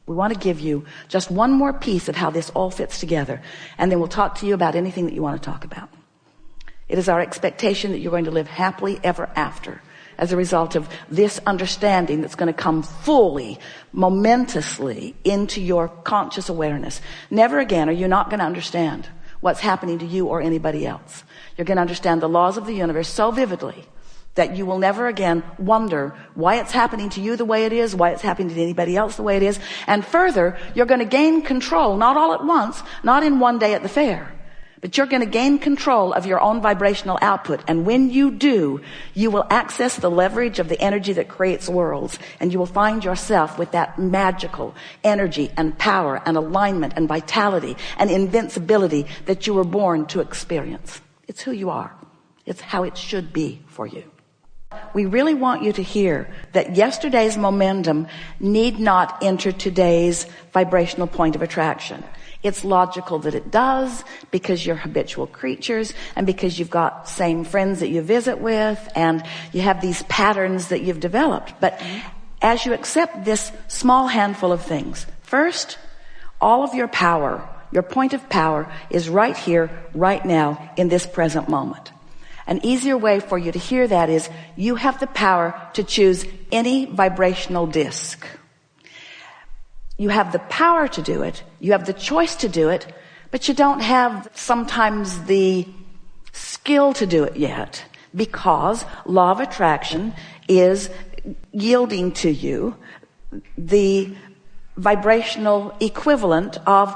We want to give you just one more piece of how this all fits together, and then we'll talk to you about anything that you want to talk about. It is our expectation that you're going to live happily ever after as a result of this understanding that's going to come fully, momentously into your conscious awareness. Never again are you not going to understand what's happening to you or anybody else. You're going to understand the laws of the universe so vividly that you will never again wonder why it's happening to you the way it is, why it's happening to anybody else the way it is. And further, you're going to gain control, not all at once, not in one day at the fair, but you're going to gain control of your own vibrational output. And when you do, you will access the leverage of the energy that creates worlds, and you will find yourself with that magical energy and power and alignment and vitality and invincibility that you were born to experience. It's who you are. It's how it should be for you. We really want you to hear that yesterday's momentum need not enter today's vibrational point of attraction. It's logical that it does, because you're habitual creatures and because you've got same friends that you visit with and you have these patterns that you've developed. But as you accept this small handful of things, first, all of your power, your point of power is right here, right now, in this present moment. An easier way for you to hear that is you have the power to choose any vibrational disc. You have the power to do it. You have the choice to do it, but you don't have sometimes the skill to do it yet, because law of attraction is yielding to you the vibrational equivalent of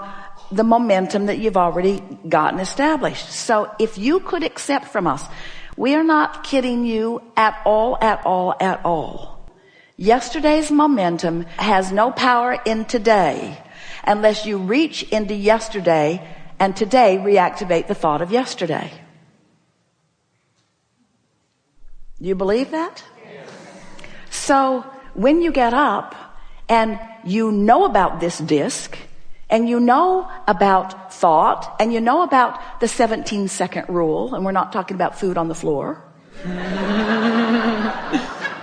the momentum that you've already gotten established. So if you could accept from us, we are not kidding you at all, at all, at all. Yesterday's momentum has no power in today unless you reach into yesterday and today reactivate the thought of yesterday. Do you believe that? Yes. So when you get up and you know about this disc, and you know about thought, and you know about the 17-second rule, and we're not talking about food on the floor.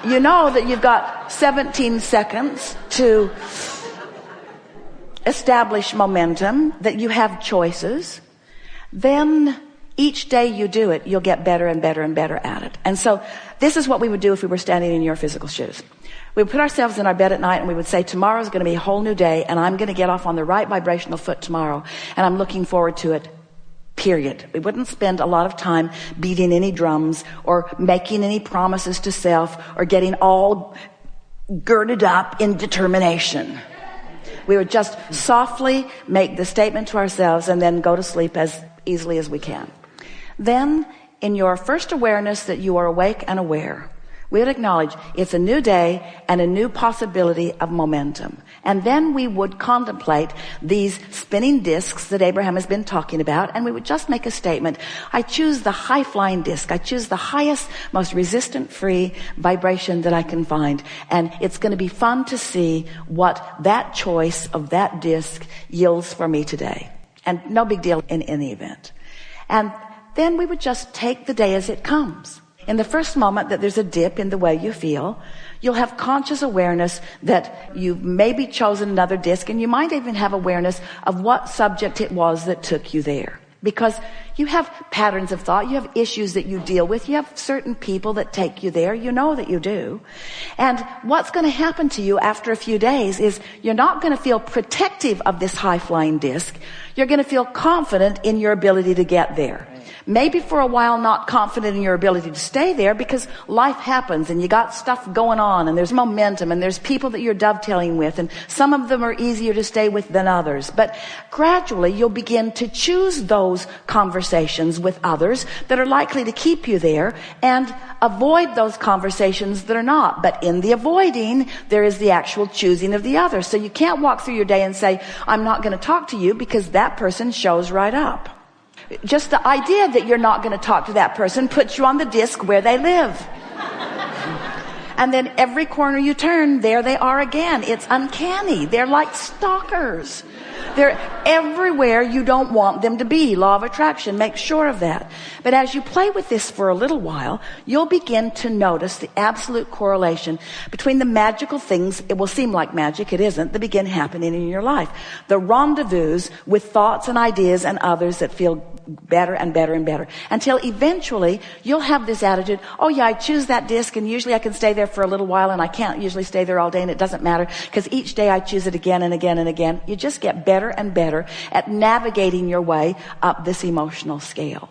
You know that you've got 17 seconds to establish momentum, that you have choices. Then each day you do it, you'll get better and better and better at it. And so this is what we would do if we were standing in your physical shoes. We would put ourselves in our bed at night and we would say, tomorrow's going to be a whole new day, and I'm going to get off on the right vibrational foot tomorrow, and I'm looking forward to it, period. We wouldn't spend a lot of time beating any drums or making any promises to self or getting all girded up in determination. We would just softly make the statement to ourselves and then go to sleep as easily as we can. Then, in your first awareness that you are awake and aware, we would acknowledge it's a new day and a new possibility of momentum. And then we would contemplate these spinning discs that Abraham has been talking about, and we would just make a statement. I choose the high-flying disc. I choose the highest, most resistant-free vibration that I can find. And it's going to be fun to see what that choice of that disc yields for me today. And no big deal in any event. And then we would just take the day as it comes. In the first moment that there's a dip in the way you feel, you'll have conscious awareness that you've maybe chosen another disc, and you might even have awareness of what subject it was that took you there. Because you have patterns of thought, you have issues that you deal with, you have certain people that take you there, you know that you do. And what's going to happen to you after a few days is you're not going to feel protective of this high-flying disc. You're going to feel confident in your ability to get there. Maybe for a while not confident in your ability to stay there, because life happens and you got stuff going on and there's momentum and there's people that you're dovetailing with, and some of them are easier to stay with than others. But gradually you'll begin to choose those conversations with others that are likely to keep you there and avoid those conversations that are not. But in the avoiding, there is the actual choosing of the other. So you can't walk through your day and say, I'm not going to talk to you, because that person shows right up. Just the idea that you're not going to talk to that person puts you on the disc where they live. And then every corner you turn, there they are again. It's uncanny. They're like stalkers. They're everywhere you don't want them to be. Law of attraction, make sure of that. But as you play with this for a little while, you'll begin to notice the absolute correlation between the magical things, it will seem like magic, it isn't, that begin happening in your life. The rendezvous with thoughts and ideas and others that feel better and better and better, until eventually you'll have this attitude, oh yeah, I choose that disc and usually I can stay there for a little while, and I can't usually stay there all day, and it doesn't matter because each day I choose it again and again and again. You just get better and better at navigating your way up this emotional scale.